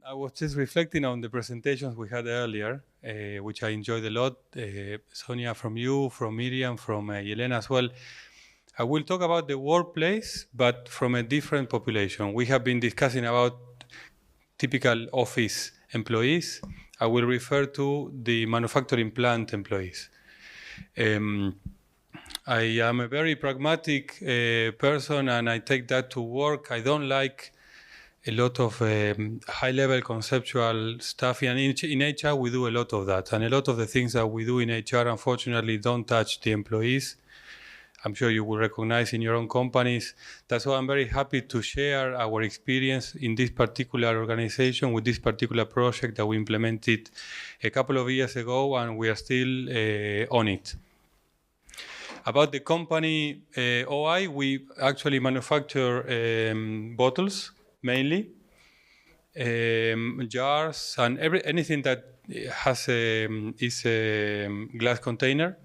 I was just reflecting on the presentations we had earlier, which I enjoyed a lot. Sonia from you, from Miriam, from Yelena as well. I will talk about the workplace, but from a different population. We have been discussing about typical office employees. I will refer to the manufacturing plant employees. I am a very pragmatic person, and I take that to work. I don't like a lot of high-level conceptual stuff. And in HR, we do a lot of that. And a lot of the things that we do in HR, unfortunately, don't touch the employees. I'm sure you will recognize in your own companies. That's why I'm very happy to share our experience in this particular organization with this particular project that we implemented a couple of years ago, and we are still on it. About the company OI, we actually manufacture bottles, mainly, jars, and anything that has is a glass container.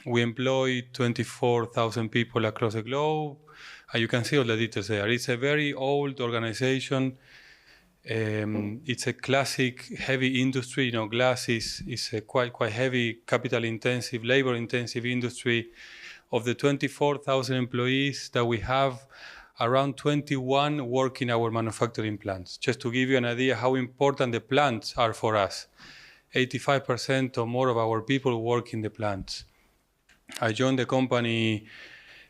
We employ 24,000 people across the globe. You can see all the details there. It's a very old organization. It's a classic heavy industry. You know, glass is a quite heavy, capital-intensive, labor-intensive industry. Of the 24,000 employees that we have, around 21 work in our manufacturing plants. Just to give you an idea how important the plants are for us. 85% or more of our people work in the plants. I joined the company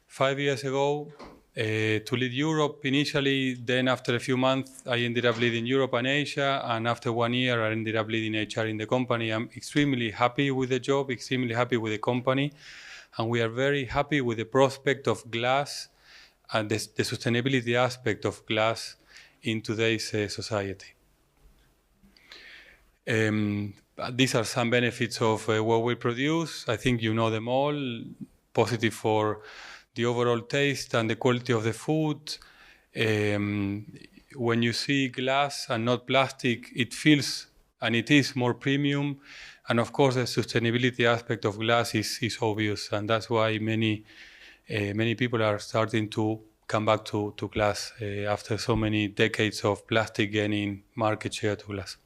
5 years ago to lead Europe initially. Then after a few months, I ended up leading Europe and Asia. And after 1 year, I ended up leading HR in the company. I'm extremely happy with the job, extremely happy with the company. And we are very happy with the prospect of glass and the sustainability aspect of glass in today's society. These are some benefits of what we produce. I think you know them all. Positive for the overall taste and the quality of the food. When you see glass and not plastic, it feels and it is more premium. And of course, the sustainability aspect of glass is obvious, and that's why many people are starting to come back to glass after so many decades of plastic gaining market share to glass.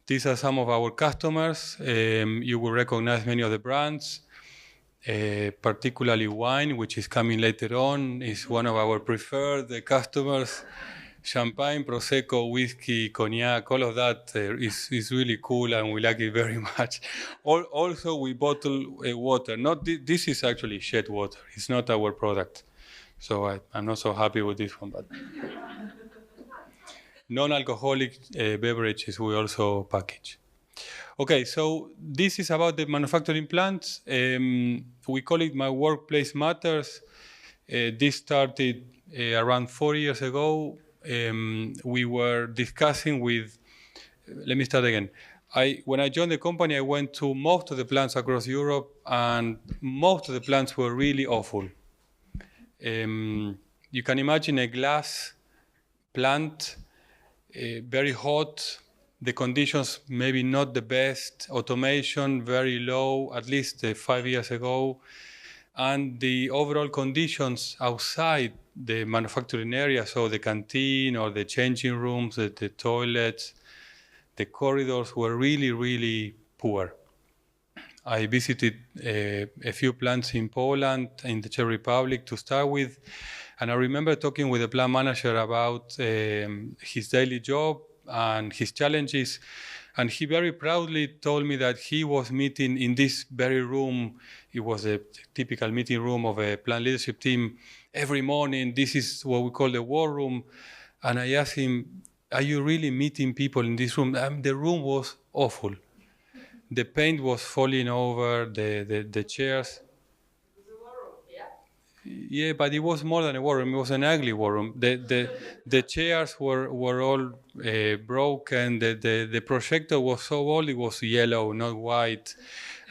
These are some of our customers. You will recognize many of the brands, particularly wine, which is coming later on, is one of our preferred customers. Champagne, Prosecco, whiskey, cognac, all of that is really cool, and we like it very much. Also, we bottle water. This is actually shed water. It's not our product. So I'm not so happy with this one. But non-alcoholic beverages we also package. Okay, so this is about the manufacturing plants. We call it My Workplace Matters. This started around 4 years ago. We were discussing with, let me start again. When I joined the company, I went to most of the plants across Europe, and most of the plants were really awful. You can imagine a glass plant, very hot, the conditions maybe not the best, automation very low, at least 5 years ago, and the overall conditions outside the manufacturing area, so the canteen or the changing rooms, the toilets, the corridors were really, really poor. I visited a few plants in Poland, in the Czech Republic to start with, and I remember talking with the plant manager about his daily job and his challenges, and he very proudly told me that he was meeting in this very room. It was a typical meeting room of a plant leadership team every morning. This is what we call the war room. And I asked him, are you really meeting people in this room? The room was awful. The paint was falling over, the chairs. It was a war room, yeah? Yeah, but it was more than a war room. It was an ugly war room. The chairs were all broken. The projector was so old, it was yellow, not white.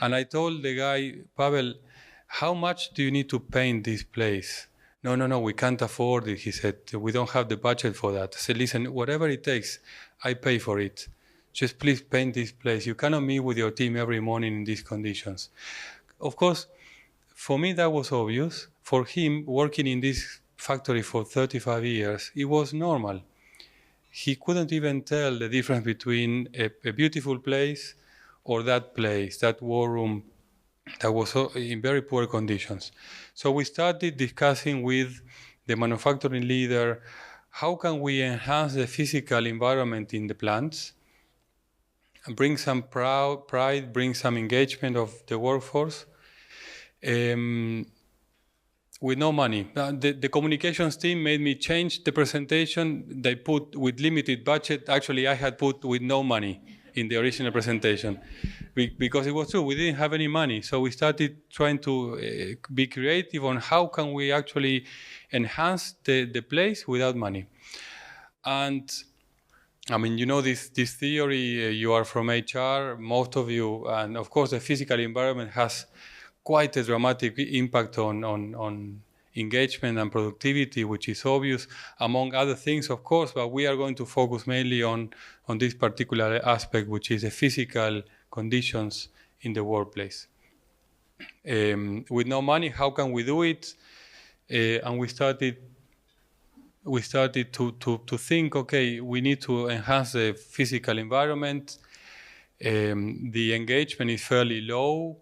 And I told the guy, Pavel, how much do you need to paint this place? No, we can't afford it. He said, we don't have the budget for that. I said, listen, whatever it takes, I pay for it. Just please paint this place. You cannot meet with your team every morning in these conditions. Of course, for me, that was obvious. For him, working in this factory for 35 years, it was normal. he couldn't even tell the difference between a beautiful place or that place, that war room that was in very poor conditions. So we started discussing with the manufacturing leader, how can we enhance the physical environment in the plants, and bring some pride, bring some engagement of the workforce, with no money. The communications team made me change the presentation. They put with limited budget. Actually, I had put with no money in the original presentation because it was true. We didn't have any money. So we started trying to be creative on how can we actually enhance the place without money. And I mean, you know this theory, you are from HR, most of you, and of course the physical environment has quite a dramatic impact on engagement and productivity, which is obvious, among other things, of course, but we are going to focus mainly on this particular aspect, which is the physical conditions in the workplace. With no money, how can we do it? And we started to think, okay, we need to enhance the physical environment. The engagement is fairly low,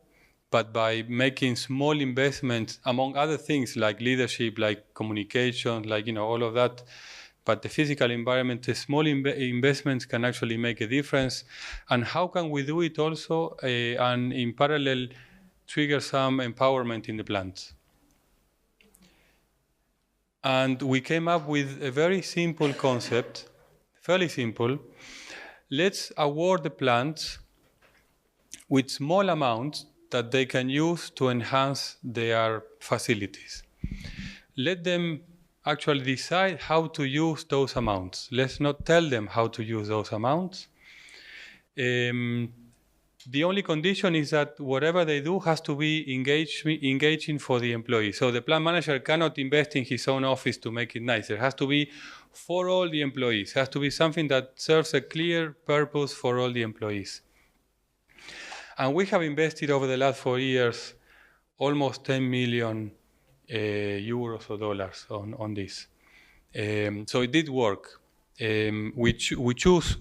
but by making small investments, among other things like leadership, like communication, like, you know, all of that, but the physical environment, the small investments can actually make a difference. And how can we do it also, and in parallel, trigger some empowerment in the plants? And we came up with a very simple concept, fairly simple. Let's award the plants with small amounts that they can use to enhance their facilities. Let them actually decide how to use those amounts. Let's not tell them how to use those amounts. The only condition is that whatever they do has to be engaging for the employee. So the plant manager cannot invest in his own office to make it nicer. It has to be for all the employees. It has to be something that serves a clear purpose for all the employees. And we have invested over the last 4 years almost 10 million euros or dollars on this. So it did work. We chose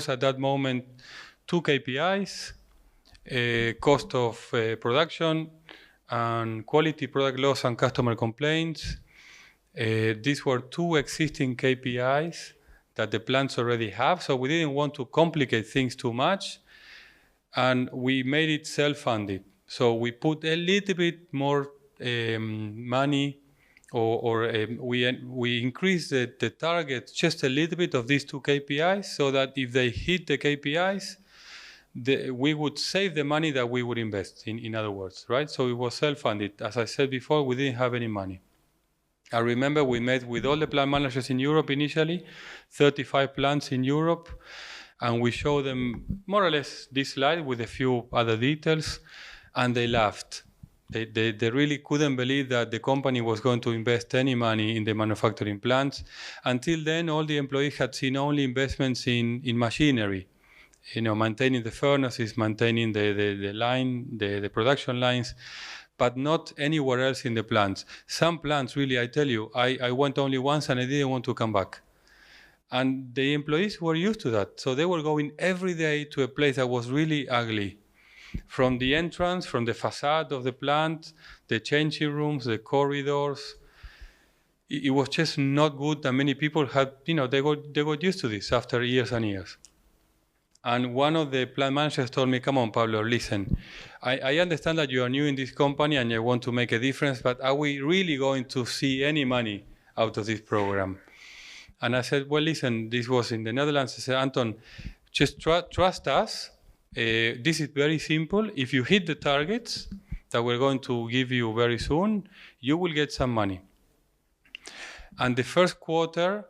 at that moment 2 KPIs, cost of production and quality, product loss and customer complaints. These were 2 existing KPIs that the plants already have, so we didn't want to complicate things too much. And we made it self-funded. So we put a little bit more money, or we increased the target just a little bit of these 2 KPIs, so that if they hit the KPIs, we would save the money that we would invest, in other words, right? So it was self-funded. As I said before, we didn't have any money. I remember we met with all the plant managers in Europe initially, 35 plants in Europe, and we showed them more or less this slide with a few other details, and they laughed. They really couldn't believe that the company was going to invest any money in the manufacturing plants. Until then, all the employees had seen only investments in machinery, you know, maintaining the furnaces, maintaining the line, the production lines, but not anywhere else in the plants. Some plants, really, I tell you, I went only once and I didn't want to come back. And the employees were used to that. So they were going every day to a place that was really ugly. From the entrance, from the facade of the plant, the changing rooms, the corridors. It was just not good, and many people had, you know, they got used to this after years and years. And one of the plant managers told me, come on, Pablo, listen, I understand that you are new in this company and you want to make a difference, but are we really going to see any money out of this program? And I said, well, listen, this was in the Netherlands. I said, Anton, just trust us. This is very simple. If you hit the targets that we're going to give you very soon, you will get some money. And the first quarter,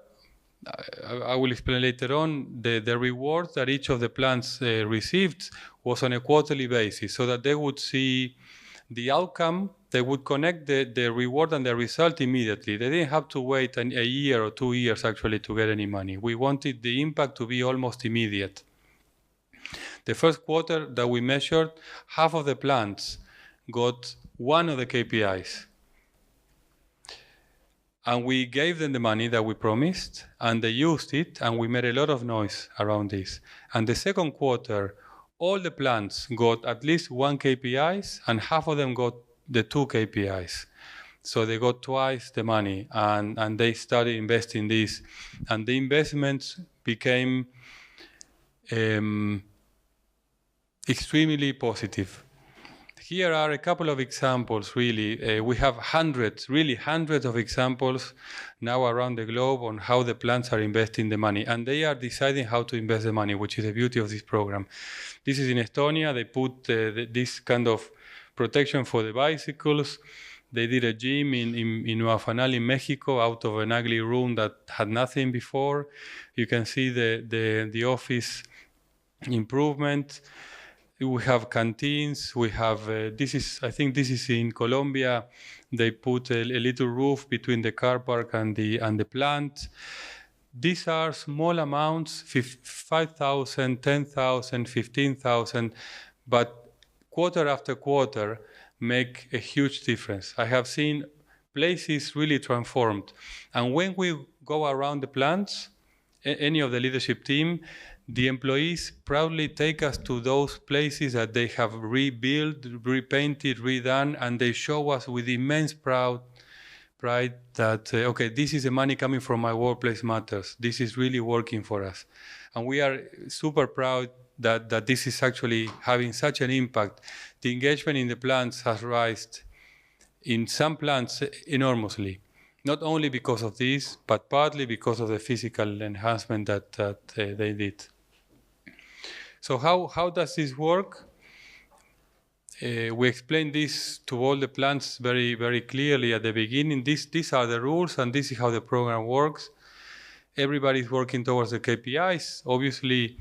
I will explain later on, the reward that each of the plants received was on a quarterly basis, so that they would see the outcome. They would connect the reward and the result immediately. They didn't have to wait a year or 2 years actually to get any money. We wanted the impact to be almost immediate. The first quarter that we measured, half of the plants got one of the KPIs. And we gave them the money that we promised, and they used it, and we made a lot of noise around this. And the second quarter, all the plants got at least one KPIs, and half of them got the 2 KPIs. So they got twice the money, and they started investing this. And the investments became extremely positive. Here are a couple of examples, really. We have hundreds of examples now around the globe on how the plants are investing the money. And they are deciding how to invest the money, which is the beauty of this program. This is in Estonia. They put this kind of protection for the bicycles. They did a gym in Nuafanal in Mexico out of an ugly room that had nothing before. You can see the office improvement. We have canteens. We have I think this is in Colombia. They put a little roof between the car park and the plant. These are small amounts, 5,000, 10,000, 15,000, but quarter after quarter make a huge difference. I have seen places really transformed. And when we go around the plants, any of the leadership team, the employees proudly take us to those places that they have rebuilt, repainted, redone, and they show us with immense pride that, okay, this is the money coming from my workplace matters. This is really working for us. And we are super proud that this is actually having such an impact. The engagement in the plants has risen in some plants enormously. Not only because of this, but partly because of the physical enhancement that they did. So how does this work? We explained this to all the plants very, very clearly at the beginning. These are the rules, and this is how the program works. Everybody's working towards the KPIs. Obviously,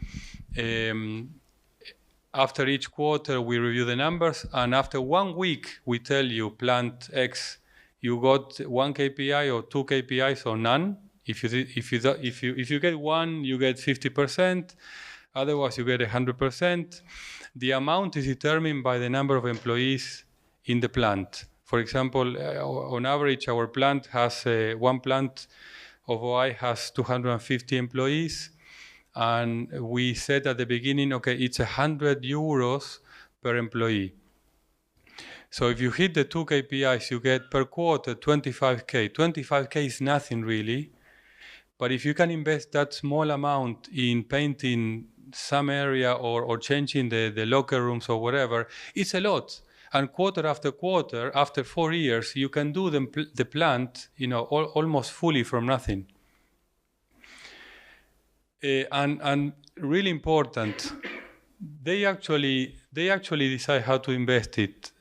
after each quarter, we review the numbers, and after 1 week, we tell you, plant X, you got 1 KPI or 2 KPIs or none. If you get 1, you get 50%. Otherwise, you get 100%. The amount is determined by the number of employees in the plant. For example, on average, our plant has one plant of OI has 250 employees, and we said at the beginning, okay, it's 100 euros per employee. So if you hit the 2 KPIs, you get per quarter 25K. 25K is nothing really, but if you can invest that small amount in painting some area or changing the locker rooms or whatever, it's a lot. And quarter after quarter, after 4 years, you can do the plant, almost fully from nothing. And really important, they actually decide how to invest it.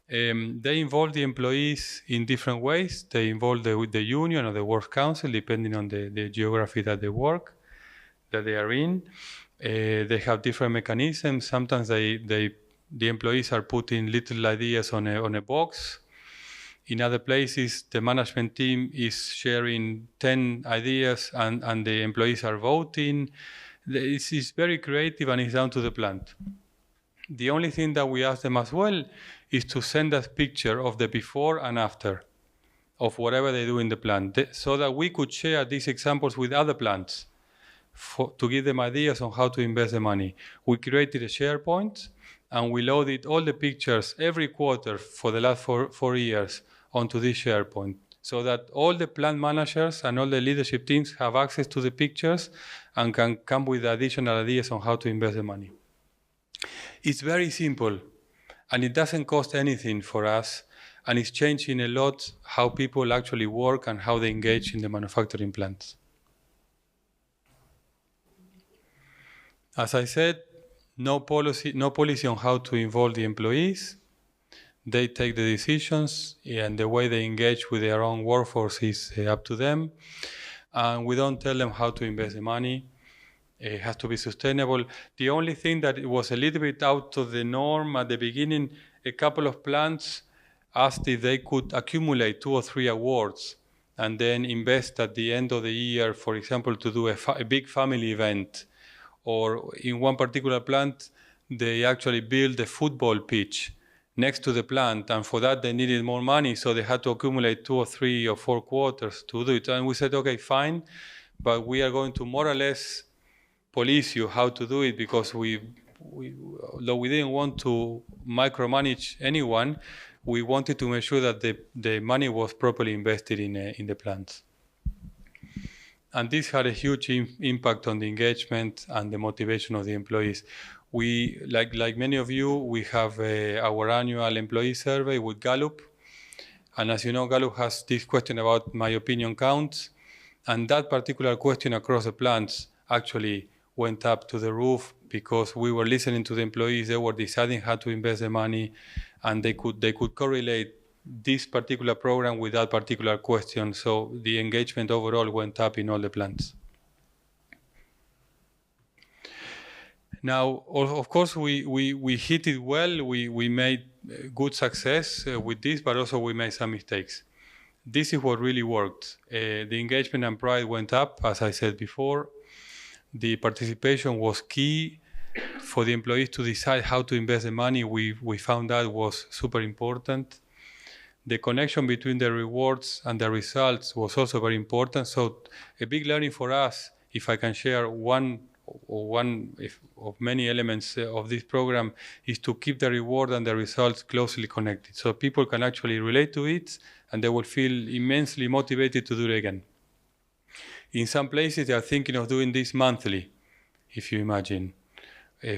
They involve the employees in different ways. They involve the union or the works council, depending on the geography that they are in. They have different mechanisms. Sometimes the employees are putting little ideas on a box. In other places, the management team is sharing 10 ideas and the employees are voting. It's very creative and it's down to the plant. The only thing that we ask them as well is to send us picture of the before and after of whatever they do in the plant, so that we could share these examples with other plants to give them ideas on how to invest the money. We created a SharePoint and we loaded all the pictures every quarter for the last four years onto this SharePoint, so that all the plant managers and all the leadership teams have access to the pictures and can come with additional ideas on how to invest the money. It's very simple, and it doesn't cost anything for us, and it's changing a lot how people actually work and how they engage in the manufacturing plants. As I said, no policy on how to involve the employees. They take the decisions, and the way they engage with their own workforce is up to them. And we don't tell them how to invest the money. It has to be sustainable. The only thing that it was a little bit out of the norm at the beginning, a couple of plants asked if they could accumulate 2 or 3 awards and then invest at the end of the year, for example, to do a big family event. Or in one particular plant, they actually built a football pitch next to the plant, and for that they needed more money, so they had to accumulate 2 or 3 or 4 quarters to do it. And we said, okay, fine, but we are going to more or less police you how to do it, because though we didn't want to micromanage anyone, we wanted to make sure that the money was properly invested in the plants. And this had a huge impact on the engagement and the motivation of the employees. We, like many of you, we have our annual employee survey with Gallup. And as you know, Gallup has this question about my opinion counts. And that particular question across the plants actually went up to the roof, because we were listening to the employees. They were deciding how to invest the money, and they could correlate this particular program with that particular question. So the engagement overall went up in all the plants. Now, of course, we hit it well. We made good success with this, but also we made some mistakes. This is what really worked. The engagement and pride went up, as I said before. The participation was key for the employees to decide how to invest the money. We found that was super important. The connection between the rewards and the results was also very important. So a big learning for us, if I can share one of many elements of this program, is to keep the reward and the results closely connected. So people can actually relate to it, and they will feel immensely motivated to do it again. In some places, they are thinking of doing this monthly, if you imagine,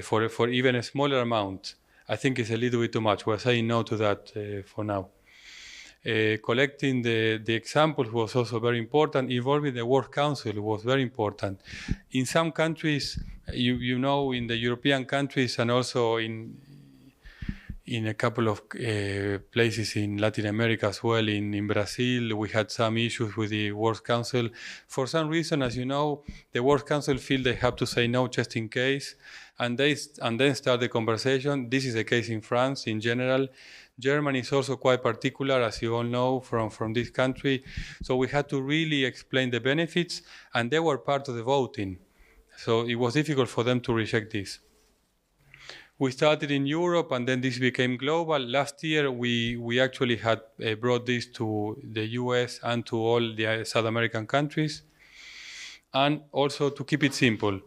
for even a smaller amount. I think it's a little bit too much. We're saying no to that for now. Collecting the examples was also very important. Involving the Works Council was very important. In some countries, you know, in the European countries, and also in a couple of places in Latin America as well, in Brazil, we had some issues with the Works Council. For some reason, as you know, the Works Council feel they have to say no just in case, and then start the conversation. This is the case in France in general. Germany is also quite particular, as you all know, from this country. So we had to really explain the benefits, and they were part of the voting. So it was difficult for them to reject this. We started in Europe, and then this became global. Last year, we actually had brought this to the US and to all the South American countries. And also to keep it simple.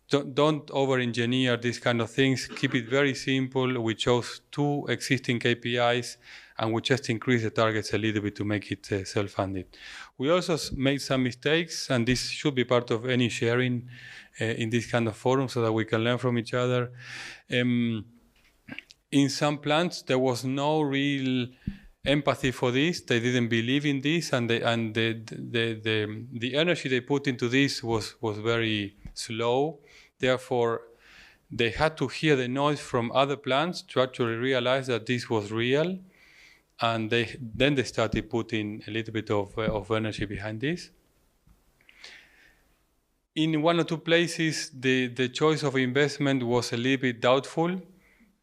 Don't over-engineer these kind of things. Keep it very simple. We chose 2 existing KPIs, and we just increased the targets a little bit to make it self-funded. We also made some mistakes, and this should be part of any sharing in this kind of forum, so that we can learn from each other. In some plants, there was no real empathy for this. They didn't believe in this, and the energy they put into this was very slow. Therefore, they had to hear the noise from other plants to actually realize that this was real, and then they started putting a little bit of energy behind this. In 1 or 2 places, the choice of investment was a little bit doubtful,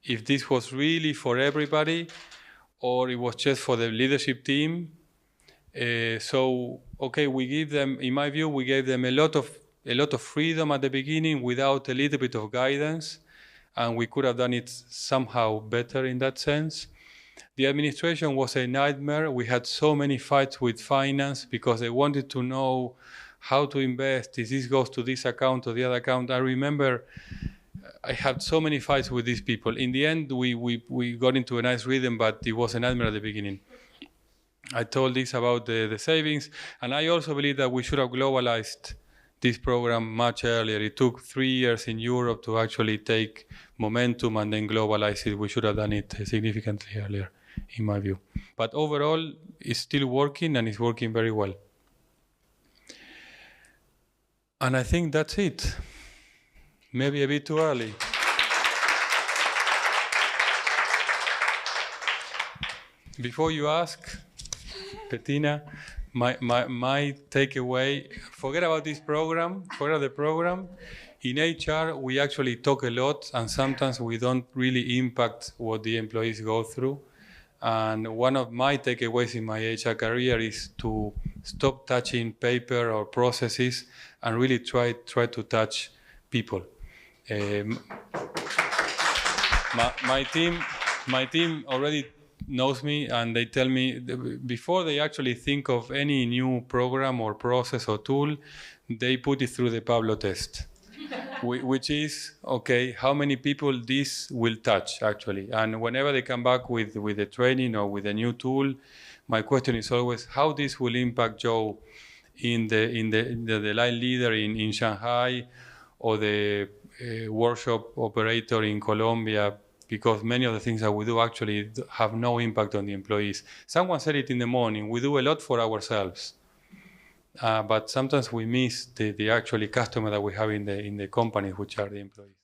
if this was really for everybody or it was just for the leadership team. So, okay, we give them, in my view, we gave them a lot of freedom at the beginning without a little bit of guidance, and we could have done it somehow better in that sense. The administration was a nightmare. We had so many fights with finance because they wanted to know how to invest, if this goes to this account or the other account. I remember I had so many fights with these people. In the end, we got into a nice rhythm, but it was a nightmare at the beginning. I told this about the savings, and I also believe that we should have globalized this program much earlier. It took 3 years in Europe to actually take momentum and then globalize it. We should have done it significantly earlier, in my view. But overall, it's still working, and it's working very well. And I think that's it. Maybe a bit too early. Before you ask, Bettina, my takeaway, forget about this program, forget the program. In HR, we actually talk a lot, and sometimes we don't really impact what the employees go through. And one of my takeaways in my HR career is to stop touching paper or processes and really try to touch people. My team my team already knows me, and they tell me before they actually think of any new program or process or tool, they put it through the Pablo test, which is, okay, how many people this will touch actually. And whenever they come back with the training or with a new tool, my question is always how this will impact Joe in the line leader in Shanghai, or the workshop operator in Colombia, because many of the things that we do actually have no impact on the employees. Someone said it in the morning, we do a lot for ourselves, but sometimes we miss the actually customer that we have in the companies, which are the employees.